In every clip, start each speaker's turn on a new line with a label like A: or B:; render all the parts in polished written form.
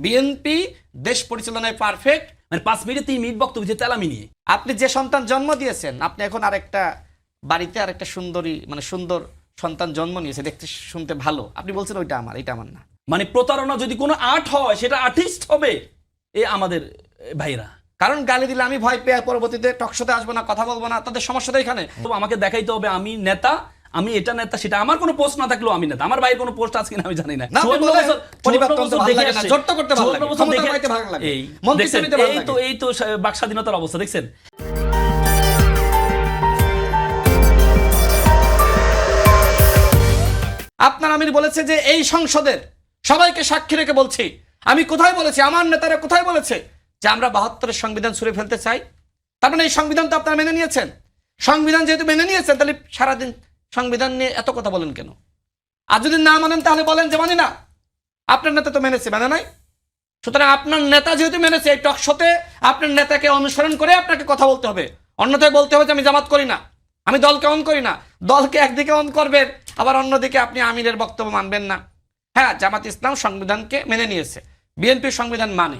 A: BNP দেশ পরিচালনায় perfect.
B: মানে 5 মিনিটে 3 মিনিট বক্তব্য দিচ্ছে তেলামি নিয়ে।
A: আপনি যে সন্তান জন্ম দিয়েছেন, আপনি এখন আরেকটা বাড়িতে আরেকটা সুন্দরী মানে সুন্দর সন্তান জন্ম নিয়েছে, দেখতে শুনতে ভালো, আপনি বলছেন ওইটা আমার, এটা আমার না।
B: মানে প্রতারণা যদি কোনো আর্ট হয় সেটা আর্টিস্ট হবে এই আমাদের ভাইরা।
A: কারণ গালি দিলে আমি ভয় পেয়ে পরবর্তীতে টকশোতে আসবো না, কথা বলবো না, তাদের সমস্যাটা এখানে।
B: তো আমাকে দেখাইতে হবে আমি নেতা, আমি এটা নেতা, সেটা আমার কোনো পোস্ট না থাকলেও আমি নেতা। আমার ভাইয়ের কোনো পোস্ট আছে কিনা আমি জানি না। এই তো বাক স্বাধীনতার অবস্থা দেখছেন।
A: আপনার আমির বলেছে যে এই সংসদের সবাইকে সাক্ষী রেখে বলছি, আমি কোথায় বলেছি, আমার নেতারা কোথায় বলেছে যে আমরা 72-এর সংবিধান ছুঁড়ে ফেলতে চাই? তার মানে এই সংবিধান তো আপনারা মেনে নিয়েছেন। সংবিধান যেহেতু মেনে নিয়েছেন, তাহলে সারাদিন সংবিধান নিয়ে এত কথা বলেন কেন? আর যদি না মানেন তাহলে বলেন যে মানি না। আপনার নেতা তো মেনেছে, মানে নাই? সুতরাং আপনার নেতা যেহেতু মেনেছে, এই টকশোতে আপনার নেতাকে অনুসরণ করে আপনাকে কথা বলতে হবে। অন্যথায় বলতে হবে যে আমি জামাত করি না, আমি দলকে অন করি না। দলকে একদিকে অন করবেন, আবার অন্যদিকে আপনি আমিরের বক্তব্য মানবেন না। হ্যাঁ, জামাত ইসলাম সংবিধানকে মেনে নিয়েছে, বিএনপি সংবিধান মানে।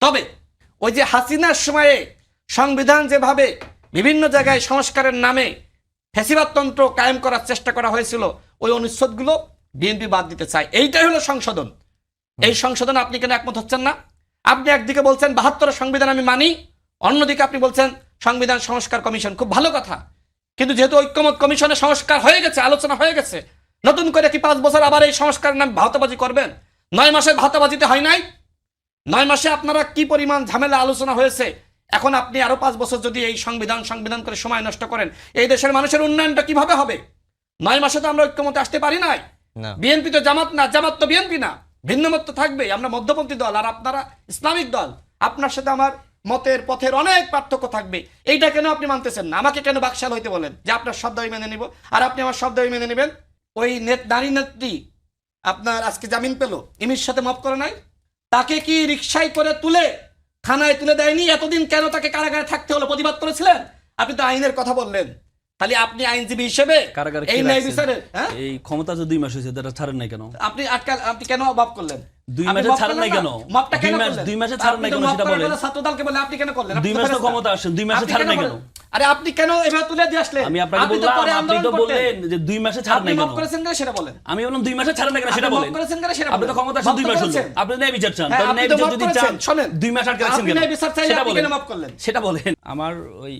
A: তবে ওই যে হাসিনার সময়ে সংবিধান যেভাবে বিভিন্ন জায়গায় সংস্কারের নামে ফ্যাসিবাদতন্ত্র কায়েম করার চেষ্টা করা হয়েছিল, ওই অনুচ্ছেদগুলো বিএনপি বাদ দিতে চায়। এইটাই হলো সংশোধন। এই সংশোধন আপনি কেন একমত হচ্ছেন না? আপনি একদিকে বলছেন 72-এর সংবিধান আমি মানি, অন্যদিকে আপনি বলছেন সংবিধান সংস্কার কমিশন, খুব ভালো কথা। কিন্তু যেহেতু ঐক্যমত কমিশনে সংস্কার হয়ে গেছে, আলোচনা হয়ে গেছে, নতুন করে কি 5 বছর আবার এই সংস্কারের নাম ভাওতাবাজি করবেন? 9 মাসের ভাওতাবাজিতে হয় নাই? 9 মাসে আপনারা কি পরিমাণ ঝামেলা আলোচনা হয়েছে। এখন আপনি আরো 5 বছর যদি এই সংবিধান করে সময় নষ্ট করেন, এই দেশের মানুষের উন্নয়নটা কিভাবে হবে? 9 মাসে তো আমরা ঐক্যমতে আসতে পারি নাই। বিএনপি তো জামাত না, জামাত তো বিএনপি না, ভিন্নমত তো থাকবে। আমরা মধ্যপন্থী দল, আর আপনারা ইসলামিক দল। আপনার সাথে আমার মতের পথের অনেক পার্থক্য থাকবে। এইটা কেন আপনি মানতেছেন না? আমাকে কেন বাকশাল হইতে বলেন যে আপনার শব্দ আমি মেনে নিব, আর আপনি আমার শব্দ আমি মেনে নেবেন? ওই নারী নেত্রী আপনার আজকে জামিন পেল, ইমির সাথে মাফ করে নাই? তাকে কি রিকশায় করে তুলে থানায় তুলে দেয়নি? এতদিন কেন তাকে কারাগারে থাকতে হলো? প্রতিবাদ করেছিলেন? আপনি তো আইনের কথা বললেন, তাহলে আপনি আইনজীবী হিসেবে এই ন্যায় বিচারে
B: এই ক্ষমতা যে 2 মাস হয়েছে, এটা ছাড়েন নাই কেন?
A: আপনি কেন অভাব করলেন?
B: 2 মাসে ছাড়েন নাই কেন? 2 মাসে ছাড়েন নাই কেন সেটা বলেন।
A: ছাত্রদলকে বলে আপনি কেন করলেন?
B: 2 মাসে ক্ষমতা আসেন, 2 মাসে ছাড়েন নাই কেন?
A: আরে আপনি কেন এভাবে তুলে দিয়ে আসলেন?
B: আমি আপনাকে বললাম, আপনি তো বললেন যে 2 মাসে ছাড়েন নাই কেন?
A: আপনি মাফ করেছেন কেন সেটা বলেন।
B: আমি বললাম 2 মাসে ছাড়েন নাই কেন সেটা বলেন।
A: মাফ করেছেন কেন সেটা বলেন।
B: আপনি তো ক্ষমতা আসেন 2 মাস হলো, আপনি ন্যায় বিচার চান, তাহলে ন্যায় বিচার যদি চান, শুনেন 2 মাস আটকে রাখছেন কেন?
A: আপনি ন্যায় বিচার চাইলে আপনি কেন মাফ করলেন
B: সেটা বলেন। আমার ওই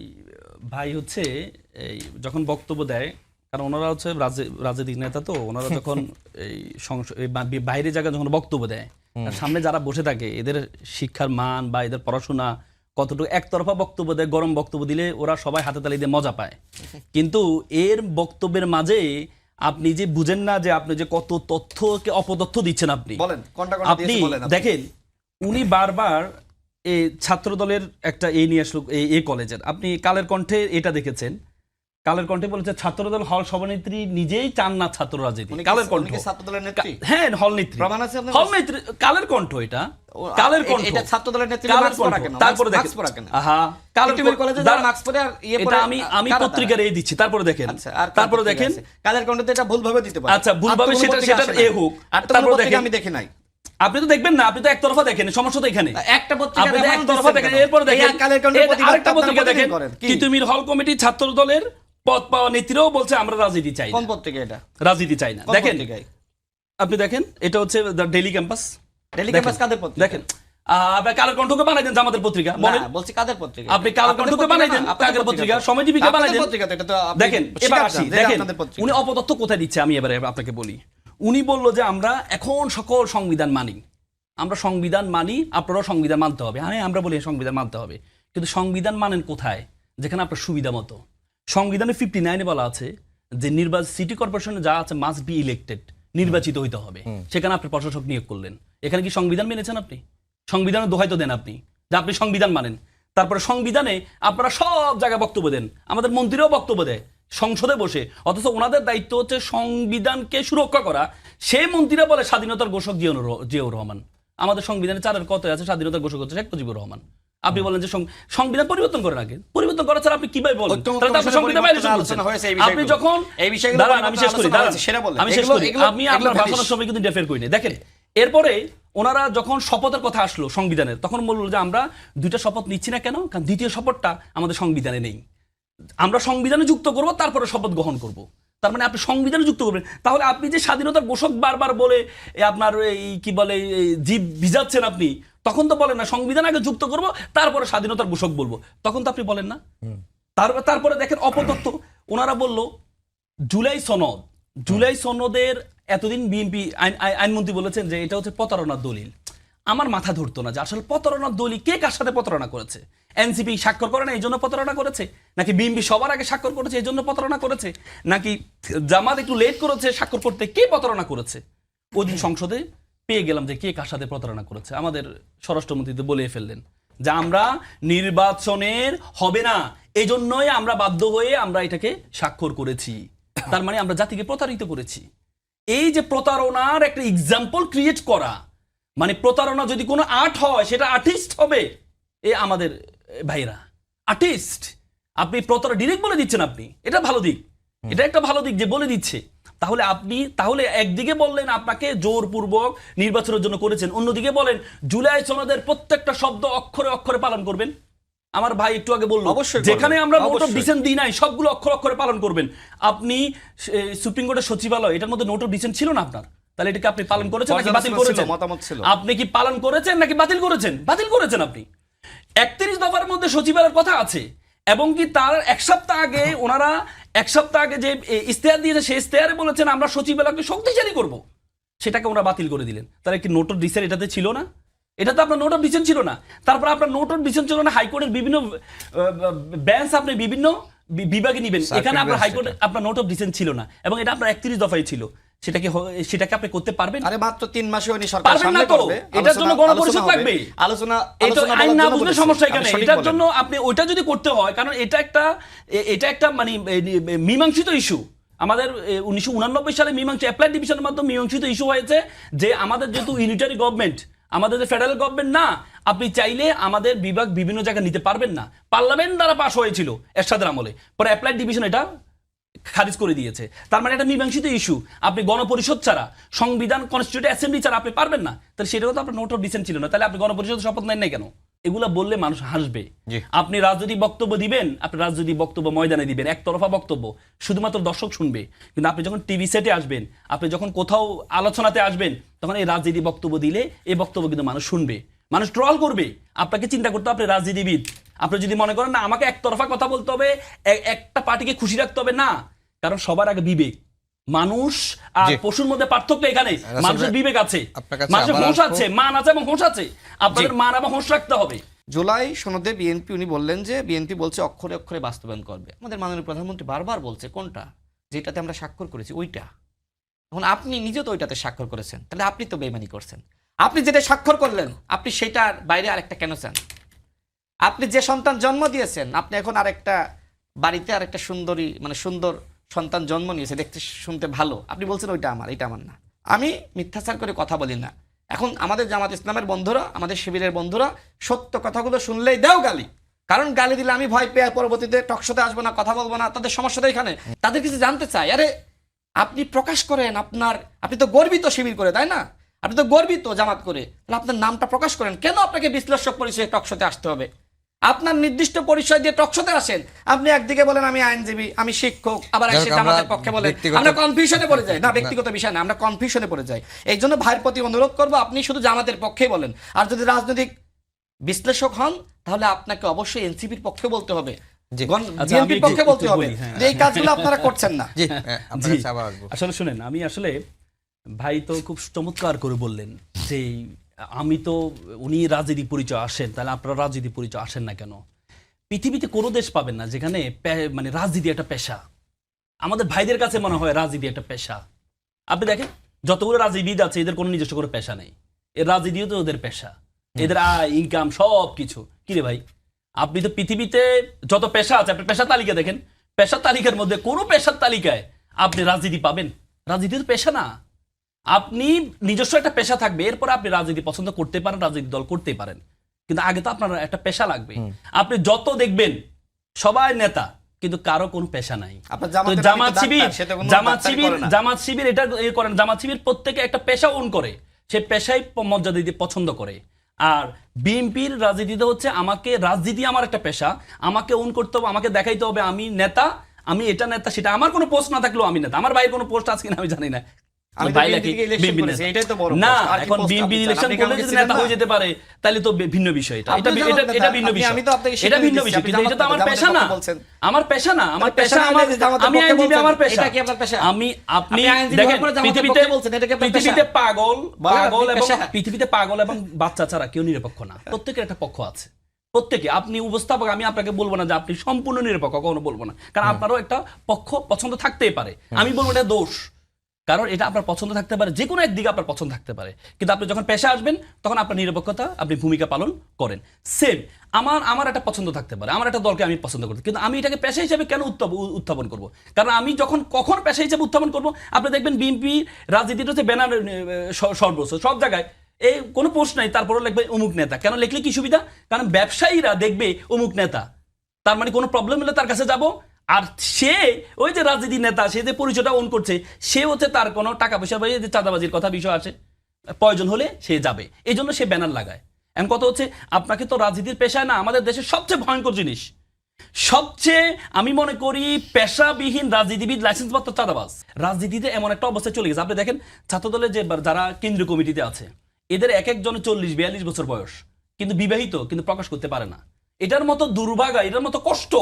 B: ভাই হচ্ছে এই যখন বক্তব্য দেয়, কারণ ওনারা হচ্ছে রাজনৈতিক নেতা, তো ওনারা যখন এই বাইরে জায়গায় যখন বক্তব্য দেয়, সামনে যারা বসে থাকে এদের শিক্ষার মান বা এদের পড়াশোনা কতটুকু, একতরফা বক্তব্য দেয়, গরম বক্তব্য দিলে ওরা সবাই হাতে তালি দিয়ে মজা পায়। কিন্তু এর বক্তব্যের মাঝে আপনি যে বুঝেন না যে আপনি যে কত তথ্যকে অপতথ্য দিচ্ছেন। আপনি আপনি দেখেন, উনি বারবার এই ছাত্র দলের একটা এই নিয়ে আসলো, এই কলেজের, আপনি কালের কণ্ঠে এটা দেখেছেন, কালের কণ্ঠে বলেছে ছাত্রদল হল সভানেত্রী নিজেই চান না ছাত্র রাজনীতি। কালের কণ্ঠ, হ্যাঁ, হল নেত্রী, হল নেত্রী, কালের কণ্ঠ, এটা কালের কণ্ঠ, এটা ছাত্রদলের নেত্রী। তারপরে দেখেন, আহা, কালের কলেজে যারা মাস্ক পরে আর ইয়ে পরে, আমি পত্রিকার এই দিচ্ছি, তারপরে দেখেন, তারপরে দেখেন কালের কণ্ঠে এটা ভুলভাবে দিতে পারে। আচ্ছা, ভুলভাবে সেটা এ হোক, আর তারপরে দেখেন, আমি দেখি নাই। আপনি তো দেখবেন না, আপনি তো একতরফা দেখেন, সমস্যা তো এখানে। একটা পত্রিকা দেখেন, একতরফা দেখেন, এরপর দেখেন আরেকটা পত্রিকা দেখেন, তিতুমির হল কমিটি ছাত্র দলের পদ পাওয়া নেত্রীরাও বলছে আমরা রাজনীতি চাই না। কোন পত্রিকা এটা? রাজনীতি চাই না। দেখেন, আপনি দেখেন, এটা হচ্ছে ডেইলি ক্যাম্পাস। ডেইলি ক্যাম্পাস কাদের পত্রিকা? দেখেন, আপনি কালের কণ্ঠকে বানাই দেন জামাতের পত্রিকা, বলছি কাদের পত্রিকা? আপনি কালের কণ্ঠকে বানাই দেন কাদের পত্রিকা? সময়জীবীকে বানাই দেন। দেখেন, এবার আসি, দেখেন উনি অপতথ্য কোথায় দিচ্ছে, আমি এবারে আপনাকে বলি। উনি বলল যে আমরা এখন সকল সংবিধান মানি, আমরা সংবিধান মানি, আপনারাও সংবিধান মানতে হবে। হ্যাঁ, আমরা বলি সংবিধান মানতে হবে, কিন্তু সংবিধান মানেন কোথায়? যেখানে আপনার সুবিধা মতো। সংবিধানে 59-এ বলা আছে যে সিটি কর্পোরেশনে যা আছে মাস্ট বি ইলেক্টেড, নির্বাচিত হইতে হবে। সেখানে আপনি প্রশাসক নিয়োগ করলেন, এখানে কি সংবিধান মেনেছেন? আপনি সংবিধানের দোহাই তো দেন আপনি যে আপনি সংবিধান মানেন, তারপরে সংবিধানে আপনারা সব জায়গায় বক্তব্য দেন, আমাদের মন্ত্রীরাও বক্তব্য দেয় সংসদে বসে, অথচ ওনাদের দায়িত্ব হচ্ছে সংবিধানকে সুরক্ষা করা। সেই মন্ত্রীরা বলে স্বাধীনতার ঘোষক জিয়াউর রহমান। আমাদের সংবিধানে 4-এর কত আছে স্বাধীনতার ঘোষক হচ্ছে শেখ মুজিবুর রহমান। আপনি বলেন যে সংবিধান পরিবর্তন করেন, আগে পরিবর্তন করা ছাড়া আপনি কিভাবে বলেন? আপনি যখন এই বিষয়গুলো আমি শেষ করি, আমি আপনার ভাষণের সময় কিন্তু ইন্টারফেয়ার করি না। দেখেন, এরপরে ওনারা যখন শপথের কথা আসলো সংবিধানের, তখন বললো যে আমরা 2টা শপথ নিচ্ছি না কেন, কারণ দ্বিতীয় শপথটা আমাদের সংবিধানে নেই, আমরা সংবিধানে যুক্ত করব, তারপরে শপথ গ্রহণ করব। তার মানে আপনি সংবিধানে যুক্ত করবেন। তাহলে আপনি যে স্বাধীনতার ঘোষক বারবার বলে আপনার এই কি বলে জীব ভিজাচ্ছেন, আপনি তখন তো বলেন না সংবিধান আগে যুক্ত করব, তারপরে স্বাধীনতার ঘোষক বলবো, তখন তো আপনি বলেন না। তারপরে দেখেন অপতথ্য, ওনারা বলল জুলাই সনদের এতদিন বিএনপি আইনমন্ত্রী বলেছেন যে এটা হচ্ছে প্রতারণার দলিল। আমার মাথা ধরতো না যে আসলে প্রতারণার দলিল কে কার সাথে প্রতারণা করেছে। এনসিপি স্বাক্ষর করে না এই জন্য প্রতারণা করেছে, নাকি বিএনপি সবার আগে স্বাক্ষর করেছে এই জন্য প্রতারণা করেছে, নাকি জামাত একটু লেট করেছে স্বাক্ষর করতে, কে প্রতারণা করেছে? ওই দিন সংসদে পেয়ে গেলাম যে কে কার সাথে প্রতারণা করেছে। আমাদের স্বরাষ্ট্রমন্ত্রী তো বলে ফেললেন যে আমরা নির্বাচনের হবে না, এই জন্যই আমরা বাধ্য হয়ে আমরা এটাকে স্বাক্ষর করেছি। তার মানে আমরা জাতিকে প্রতারিত করেছি। এই যে প্রতারণার একটা এক্সাম্পল ক্রিয়েট করা, মানে প্রতারণা যদি কোনো আর্ট হয় সেটা আর্টিস্ট হবে। এ আমাদের ভাইরা আর্টিস্ট। আপনি প্রতারণা ডিরেক্ট বলে দিচ্ছেন, আপনি এটা ভালো দিক, এটা একটা ভালো দিক যে বলে দিচ্ছে। তাহলে একদিকে বললেন আপনাকে জোরপূর্বক নির্বাচনের জন্য করেছেন, অন্যদিকে বলেন জুলাই সনদের প্রত্যেকটা শব্দ অক্ষরে অক্ষরে পালন করবেন। আমার ভাই একটু আগে বলল যেখানে আমরা নোট অফ ডিসেন্ট দিই নাই সবগুলো অক্ষর অক্ষরে পালন করবেন। আপনি সুপ্রিম কোর্টের সচিবালয়, এটার মধ্যে নোট অফ ডিসেন্ট ছিল না আপনার, তাহলে এটাকে আপনি পালন করেছেন নাকি বাতিল করেছেন?
A: মতামত ছিল।
B: আপনি কি পালন করেছেন নাকি বাতিল করেছেন? বাতিল করেছেন আপনি। 31 দফার মধ্যে সচিবালয়ের কথা আছে, এবং কি তার এক সপ্তাহ আগে ওনারা যে ইস্তেহার দিয়েছে সেই ইস্তেহারে বলেছেন আমরা সচিবালয়কে শক্তিশালী করব, সেটাকে ওনারা বাতিল করে দিলেন। তাহলে কি নোট অফ ডিসেন্ট এটাতে ছিল না? এটা তো আপনার নোট অফ ডিসেন্ট ছিল না। তারপর আপনার নোট অফ ডিসেন্ট ছিল না, হাইকোর্টের বিভিন্ন বেঞ্চ আপনি বিভিন্ন বিভাগে নেবেন, এখানে আপনার হাইকোর্টে আপনার নোট অফ ডিসেন্ট ছিল না, এবং এটা আপনার 31 দফায় ছিল। সেটাকে আপনি করতে পারবেন?
A: আরে মাত্র 3 মাসে হয়নি, সরকার
B: পারবেন না তো। এটার জন্য গণপরিষদ লাগবে, আলোচনা আইন না বুঝলে সমস্যা এখানে। এটার জন্য আপনি ওইটা যদি করতে হয়, কারণ এটা একটা মানে মীমাংসিত ইস্যু। আমাদের 1989 সালে অ্যাপ্লাইড ডিভিশনের মাধ্যমে মীমাংসিত ইস্যু হয়েছে যে আমাদের যেহেতু ইউনিটারি গভর্নমেন্ট, আমাদের যে ফেডারেল গভর্নমেন্ট না, আপনি চাইলে আমাদের বিভাগ বিভিন্ন জায়গায় নিতে পারবেন না। পার্লামেন্ট দ্বারা পাস হয়েছিল এরশাদের আমলে, পরে অ্যাপ্লাইড ডিভিশন এটা খারিজ করে দিয়েছে। তার মানে এটা মীমাংসিত ইস্যু। আপনি গণপরিষদ ছাড়া, সংবিধান কনস্টিটিউট অ্যাসেম্বলি ছাড়া আপনি পারবেন না। তাহলে সেটাও তো আপনার নোট অফ ডিসেন্ট ছিল না, তাহলে আপনি গণপরিষদ শপথ নেন নাই কেন? এগুলা বললে মানুষ হাসবে। আপনি রাজনৈতিক বক্তব্য দিবেন, আপনি রাজনৈতিক বক্তব্য ময়দানে দিবেন, একতরফা বক্তব্য শুধুমাত্র দর্শক শুনবে। কিন্তু আপনি যখন টিভি সেটে আসবেন, আপনি যখন কোথাও আলোচনাতে আসবেন, তখন এই রাজনীতি বক্তব্য দিলে এই বক্তব্য কিন্তু মানুষ শুনবে, মানুষ ট্রল করবে। আপনাকে চিন্তা করতে হবে, আপনি রাজনীতিবিদ। আপনি যদি মনে করেন না আমাকে একতরফা কথা বলতে হবে, একটা পার্টিকে খুশি রাখতে হবে, না। কারণ সবার আগে বিবেক। মানুষ আর পশুর মধ্যে পার্থক্য এখানে, মানুষের বিবেক আছে, মানুষের হোঁশ আছে, মান আছে এবং হোঁশ আছে। আপনাদের মান এবং হোঁশ রাখতে হবে।
A: জুলাই সনদে বিএনপি, উনি বললেন যে বিএনপি বলছে অক্ষরে অক্ষরে বাস্তবায়ন করবে। আমাদের মাননীয় প্রধানমন্ত্রী বারবার বলছে কোনটা, যেটাতে আমরা স্বাক্ষর করেছি ওইটা। এখন আপনি নিজে তো ওইটাতে স্বাক্ষর করেছেন, তাহলে আপনি তো বেইমানি করছেন। আপনি যেটা স্বাক্ষর করলেন, আপনি সেটার বাইরে আরেকটা কেন চান? আপনি যে সন্তান জন্ম দিয়েছেন, আপনি এখন আরেকটা বাড়িতে আরেকটা সুন্দরী মানে সুন্দর সন্তান জন্ম নিয়েছে, দেখতে শুনতে ভালো, আপনি বলছেন ওইটা আমার, এটা আমার না। আমি মিথ্যাচার করে কথা বলি না। এখন আমাদের জামাত ইসলামের বন্ধুরা, আমাদের শিবিরের বন্ধুরা সত্য কথাগুলো শুনলেই দাও গালি, কারণ গালি দিলে আমি ভয় পেয়ে পরবর্তীতে টকশোতে আসবো না, কথা বলবো না। তাদের সমস্যাটা এখানে, তাদের কিছু জানতে চাই। আরে আপনি প্রকাশ করেন আপনি তো গর্বিত শিবির করে, তাই না? আপনি তো গর্বিত জামাত করে, তাহলে আপনার নামটা প্রকাশ করেন। কেন আপনাকে বিশ্লেষক পরিচয়ে টকশোতে আসতে হবে? আপনার নির্দিষ্ট পরিচয় দিয়ে টকশোতে আসেন। আপনি একদিকে বলেন আমি আইনজীবী, আমি শিক্ষক, আবার এসে জামাতের পক্ষে বলেন। আমরা কনফিউশনে পড়ে যাই। না, ব্যক্তিগত বিষয় না, আমরা কনফিউশনে পড়ে যাই। এই জন্য ভাইয়ের প্রতি অনুরোধ করবো, আপনি শুধু জামাতের পক্ষেই বলেন। আর যদি রাজনৈতিক বিশ্লেষক হন, তাহলে আপনাকে অবশ্যই এনসিপির পক্ষে বলতে হবে, বিএনপির পক্ষে বলতে হবে। এই কাজগুলো আপনারা করছেন না।
B: আসলে শুনেন, আমি আসলে ভাই তো খুব চমৎকার করে বললেন যে আমি তো উনি রাজনীতি পরিচয় আসেন, তাহলে আপনারা রাজনীতি পরিচয় আসেন না কেন? পৃথিবীতে কোনো দেশ পাবেন না যেখানে মানে রাজনীতি একটা পেশা। আমাদের ভাইদের কাছে মনে হয় রাজনীতি একটা পেশা। আপনি দেখেন যতগুলো রাজনীতিবিদ আছে, এদের কোনো নিজস্ব কোনো পেশা নেই। এর রাজনীতিও তো ওদের পেশা, এদের আয় ইনকাম সব কিছু। কিরে ভাই, আপনি তো পৃথিবীতে যত পেশা আছে, আপনি পেশা তালিকা দেখেন, পেশার তালিকার মধ্যে কোনো পেশার তালিকায় আপনি রাজনীতি পাবেন? রাজনীতি তো পেশা না। আপনি নিজস্ব একটা পেশা থাকবে, এরপরে আপনি রাজনীতি পছন্দ করতে পারেন, রাজনীতি দল করতে পারেন, কিন্তু আগে তো আপনার একটা পেশা লাগবে। আপনি যত দেখবেন সবাই নেতা, কিন্তু কারো কোনো পেশা নাই। জামাত শিবির এটা করেন, জামাত শিবির প্রত্যেকে একটা পেশা ওন করে। সে পেশায় মর্যাদা দিতে পছন্দ করে। আর বিএনপির রাজনীতিতে হচ্ছে আমাকে রাজনীতি আমার একটা পেশা, আমাকে ওন করতে হবে, আমাকে দেখাইতে হবে আমি নেতা, আমি এটা নেতা সেটা। আমার কোনো পোস্ট না থাকলেও আমি নেতা। আমার বাইরে কোনো পোস্ট আছে কিনা আমি জানি না।
A: আমি তো বিএনপি থেকে ইলেকশন করেছি, এটাই তো বড়
B: না,
A: পোস্ট। আর কি
B: এখন
A: পোস্ট
B: বিএনপি
A: আপনি চান?
B: ইলেকশন
A: আপনি
B: করলে
A: আমাকে
B: যদি
A: ছিলেন
B: নেতা
A: না?
B: হয়ে যেতে পারে তাহলে তো ভিন্ন বিষয়। এটা
A: আপনি জামাত নেতা,
B: এটা ভিন্ন বিষয়।
A: আমি তো আপনাকে
B: এটা
A: স্বীকৃতি
B: ভিন্ন
A: দিচ্ছি,
B: বিষয়,
A: আপনি
B: কিন্তু এটা তো
A: জামাত
B: আমার
A: নেতা,
B: পেশা না।
A: জামাতের বলছেন।
B: আমার পেশা না, আমার পেশা
A: পেশা
B: আমার,
A: না, জামাতের
B: আমি
A: পক্ষে
B: আইনজীবী,
A: বলছেন।
B: আমার পেশা।
A: এটা কি আপনার পেশা?
B: আপনি
A: আপনি আইনজীবী
B: দেখেন
A: হওয়ার পরে জামাতের
B: পৃথিবীতে
A: পক্ষে বলছেন, এটা কি আপনার পেশা?
B: পৃথিবীতে পাগল
A: বলেন,
B: পাগল
A: আপনি
B: এবং
A: পেশা?
B: পৃথিবীতে পাগল এবং বাচ্চা ছাড়া কেউ নিরপেক্ষ না। প্রত্যেকের একটা পক্ষ আছে। প্রত্যেকে, আপনি উপস্থাপক, আমি আপনাকে বলবো না যে আপনি সম্পূর্ণ নিরপেক্ষ, কখনো বলবো না, কারণ আপনারও একটা পক্ষ পছন্দ থাকতেই পারে। আমি বলবো এটা দোষ, কারণ এটা আপনার পছন্দ থাকতে পারে, যে কোনো একদিকে আপনার পছন্দ থাকতে পারে, কিন্তু আপনি যখন পেশা আসবেন তখন আপনার নিরপেক্ষতা আপনি ভূমিকা পালন করেন। সেম আমার একটা পছন্দ থাকতে পারে, আমার একটা দলকে আমি পছন্দ করি, কিন্তু আমি এটাকে পেশা হিসেবে কেন উত্থাপন করব? কারণ আমি যখন কখন পেশা হিসেবে উত্থাপন করব, আপনি দেখবেন বিএনপি রাজনীতিটা হচ্ছে ব্যানার সর্বস্ব, সব জায়গায় এই কোনো পোস্ট নাই, তারপরে লিখবে অমুক নেতা। কেন লিখলে কি সুবিধা? কারণ ব্যবসায়ীরা দেখবে অমুক নেতা, তার মানে কোনো প্রবলেম হলে তার কাছে যাব। আর সে ওই যে রাজনীতি নেতা, সে যে পরিচয়টা অন করছে, সে হচ্ছে তার কোনো টাকা পয়সা বা এই যে চাঁদাবাজির কথা বিষয় আছে, প্রয়োজন হলে সে যাবে, এই জন্য সে ব্যানার লাগায়। এমন কথা হচ্ছে, আপনাকে তো রাজনীতির পেশায় না, আমাদের দেশের সবচেয়ে ভয়ঙ্কর জিনিস, সবচেয়ে আমি মনে করি পেশাবিহীন রাজনীতিবিদ লাইসেন্সপত্র চাঁদাবাজ। রাজনীতিতে এমন একটা অবস্থা চলে গেছে, আপনি দেখেন ছাত্রদলের যে যারা কেন্দ্রীয় কমিটিতে আছে, এদের এক একজনের 40-42 বছর বয়স, কিন্তু বিবাহিত, কিন্তু প্রকাশ করতে পারে না। এটার মতো দুর্ভাগা, এটার মতো কষ্ট,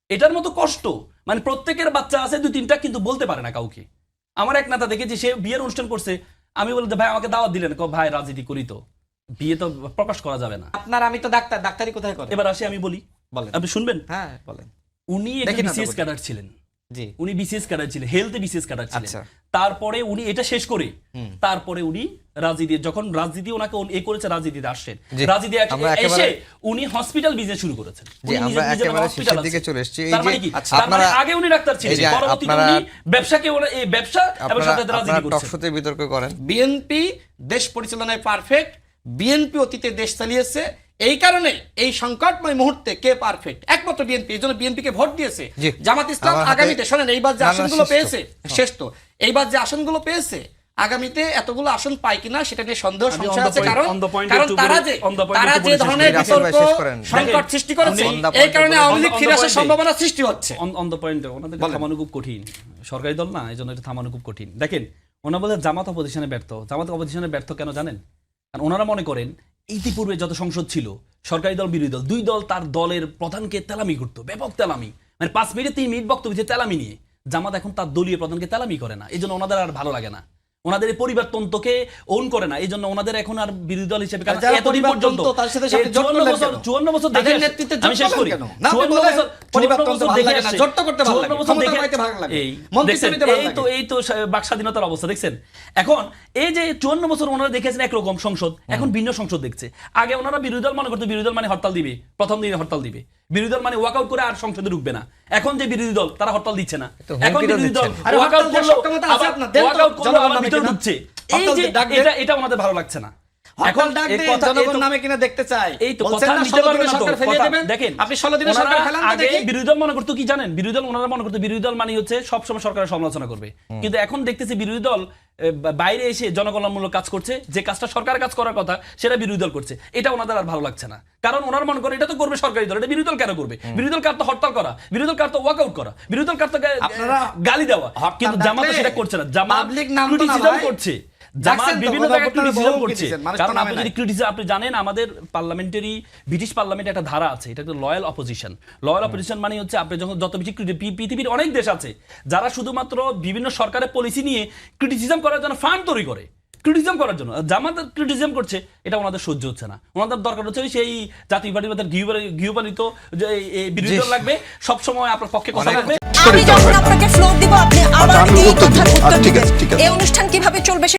B: এটার মতো কষ্ট, মানে প্রত্যেকের বাচ্চা আছে 2-3টা, কিন্তু বলতে পারে না কাউকে। আমার এক নেতা দেখেছি, সে বিয়ের অনুষ্ঠান করছে, আমি বললাম ভাই আমাকে দাওয়াত দিলেন, ভাই রাজনীতি করি তো, বিয়ে তো প্রকাশ করা যাবে না।
A: আপনার, আমি তো ডাক্তার, ডাক্তারি কোথায় করেন?
B: এবার আসি আমি বলি,
A: বলেন।
B: আপনি শুনবেন?
A: হ্যাঁ বলেন।
B: উনি
A: দেখি না তো
B: বিসিএস
A: বলি।
B: ক্যাডার ছিলেন।
A: জি।
B: উনি বিসিএস ক্যাডার ছিলেন, হেলথে বিসিএস ক্যাডার ছিলেন।
A: আচ্ছা।
B: তারপরে উনি এটা শেষ করে তারপরে উনি রাজনীতি, যখন রাজনীতি ওনাকে এ করেছে, রাজনীতিতে আসছেন, রাজনীতি এসে উনি হসপিটাল বিজনেস শুরু করেছেন।
C: জি, আমরা একেবারে শেষের দিকে চলে এসেছি। এই যে
B: আপনারা আগে উনি ডাক্তার ছিলেন, পরবর্তীতে উনি ব্যবসাকে এই ব্যবসা এবং সাথে রাজনীতি করছেন।
C: টকশোতে বিতর্ক করেন।
A: বিএনপি দেশ পরিচালনায় পারফেক্ট, বিএনপি অতীতে দেশ চালিয়েছে, এই কারণে এই সংকটময় মুহূর্তে কে পারফেক্ট? একমাত্র বিএনপি। এই জন্য বিএনপিকে ভোট দিয়েছে।
C: জি।
A: জামাত ইসলাম
C: আমার হাতে-
A: আগামীতে, শোনেন, এইবার যে
C: না, না,
A: আসনগুলো
C: শেষ তো।
A: পেয়েছে, শেষ তো, এইবার যে আসনগুলো পেয়েছে, আগামীতে এতগুলো আসন পায় কিনা সেটা নিয়ে সন্দেহ,
B: আমি
A: সংশয় আছে। কারণ
B: on the point
A: কারণ
B: একটু
A: তারা
B: বলে-
A: যে
B: on the point
A: তারা
B: একটু
A: যে
B: বলে শেষ
A: ধরনের
C: করি। রাসেল ভাই
A: বিতর্ক,
C: শেষ করেন।
A: সংকট
B: দেখেন,
A: সৃষ্টি করেছে,
C: on the
A: এই
C: point
A: কারণে
C: বলে-
A: আওয়ামী লীগ
B: on the
A: ফিরে আসার
B: point
A: সম্ভাবনা সৃষ্টি হচ্ছে।
B: অন দ্য পয়েন্ট, ওনাদের
A: বলেন।
B: থামানো খুব কঠিন, সরকারি দল না, এই জন্য এটা থামানো খুব কঠিন। দেখেন, ওনারা বলে জামাত অপোজিশনে ব্যর্থ। জামাত অপোজিশনে ব্যর্থ কেন জানেন? কারণ ওনারা মনে করেন ইতিপূর্বে যত সংসদ ছিল, সরকারি দল বিরোধী দল, দুই দল তার দলের প্রধানকে তেলামি করতো, ব্যাপক তেলামি, মানে 5 মিনিটে 3 মিনিট বক্তব্য দিচ্ছে তেলামি নিয়ে। জামাত এখন তার দলীয় প্রধানকে তেলামি করে না, এই জন্য ওনাদের আর ভালো লাগে না, ওনাদের এই পরিবারতন্ত্রকে ওন করে না, এই জন্য ওনাদের এখন আর বিরোধী দল হিসেবে, কারণ
A: যারা
B: এতদিন পর্যন্ত
A: পরিবারতন্ত্র, তার সাথে সাথে জোট করলেন কেন?
B: 54 বছর দেখে
A: তাদের
B: আসছে।
A: নেতৃত্বে
B: আমি
A: জোট
B: শেষ করি।
A: করলেন কেন? না, আপনি
B: 54
A: বলেন,
B: বছর
A: পরিবারতন্ত্র ভালো
B: দেখে
A: লাগে না,
B: আসছে।
A: জোট করতে ভালো লাগে,
B: 54 বছর
A: ক্ষমতা
B: দেখে-
A: পাইতে ভালো লাগে,
B: এই
A: মন্ত্রী
B: দেখছেন,
A: চাইতে ভালো
B: এই তো বাক স্বাধীনতার অবস্থা দেখছেন। এখন এই যে 54 বছর ওনারা দেখেছেন একরকম সংসদ, এখন ভিন্ন সংসদ দেখছে। আগে ওনারা বিরোধী দল মনে করতো বিরোধী দল মানে হরতাল দিবে, প্রথম দিনে হরতাল দিবে, বিরোধী দল মানে ওয়াকআউট করে আর সংসদে ঢুকবে না। এখন যে বিরোধী দল তারা হরতাল দিচ্ছে না,
C: তো
B: এখন
C: হুমকিও
B: বিরোধী দল
C: দিচ্ছেন।
A: আরে
B: ওয়াকআউট
A: হরতাল দেওয়ার
B: করলো,
A: সক্ষমতা আছে
B: আবার
A: আপনার, দেন তো
B: ওয়াকআউট করলো,
A: জনগণ
B: আবার
A: নামে
B: ভিতরে
A: কিনা।
B: ঢুকছে। এই
A: হরতাল
B: যে
A: ডাক দেন।
B: এটা ওনাদের ভালো লাগছে না।
A: এখন ডাক
B: এই
A: দেন,
B: কথা- এই
A: জনগণ
B: তো-
A: নামে কিনা দেখতে চাই।
B: এই তো
A: বলছেন
B: কথা
A: না,
B: নিতে
A: 16
B: পারবে
A: দিনে
B: না তো,
A: সরকার ফেলিয়ে
B: কথা-
A: দেবেন।
B: দেখেন,
A: আপনি 16 দিনে সরকার
B: ওনারা
A: ফেলান তো
B: আগে
A: দেখি।
B: বিরোধী দল মনে করতো কি জানেন, বিরোধী দল ওনারা মনে করতো বিরোধী দল মানে হচ্ছে সবসময় সরকারের সমালোচনা করবে, কিন্তু এখন দেখতেছি বিরোধী দল বাইরে এসে জনকল্যাণমূলক কাজ করছে, যে কাজটা সরকারের কাজ করার কথা সেটা বিরোধী দল করছে। এটা ওনাদের আর ভালো লাগছে না, কারণ ওনারা মনে করে এটা তো করবে সরকারি দল, এটা বিরোধী দল কেন করবে? বিরোধী দল কার তো হরতাল করা, বিরোধী দল কার তো ওয়াকআউট করা, বিরোধী দল কার তো
A: আপনারা
B: গালি দেওয়া,
A: হরতাল
B: কিন্তু জামাত
A: ডাকলে
B: সেটা করছে না। জামাত
A: পাবলিক নাম তো না
B: ক্রিটিসিজম
A: ভাই।
B: করছে, জামাত
A: ডাকছেন তো,
B: বিভিন্ন
A: গণ
B: জায়গায়
A: অভ্যুত্থানের
B: ক্রিটিসিজম
A: বহু
B: করছে।
A: criticism, মানুষ তো
B: কারণ
A: নামে
B: আপনি
A: নাই।
B: যদি ক্রিটিসিজম, আপনি জানেন আমাদের পার্লামেন্টারি, ব্রিটিশ পার্লামেন্টে একটা ধারা আছে, এটা একটা লয়াল অপোজিশন। লয়াল অপোজিশন মানে হচ্ছে আপনি যখন যত বেশি পৃথিবীর অনেক দেশ আছে যারা শুধুমাত্র বিভিন্ন সরকারের পলিসি নিয়ে ক্রিটিসিজম করার জন্য ফান্ড তৈরি করে, ক্রিটিসিজম করার জন্য। জামাত ক্রিটিসিজম করছে, এটা ওনাদের সহ্য হচ্ছে না। ওনাদের দরকার হচ্ছে সেই জাতীয়বাদীবাদের গৃহপালিত যে এই বিরোধী দল লাগবে, সবসময় আপনার পক্ষে কথা লাগবে।
D: আমি যখন আপনাকে ফ্লোর দিব, আপনি আবার
E: আমি
D: এই
E: উত্তর দিব।
D: কথার উত্তর
E: ঠিক
D: দিবেন।
E: আছে, ঠিক আছে।
D: এই অনুষ্ঠান কিভাবে চলবে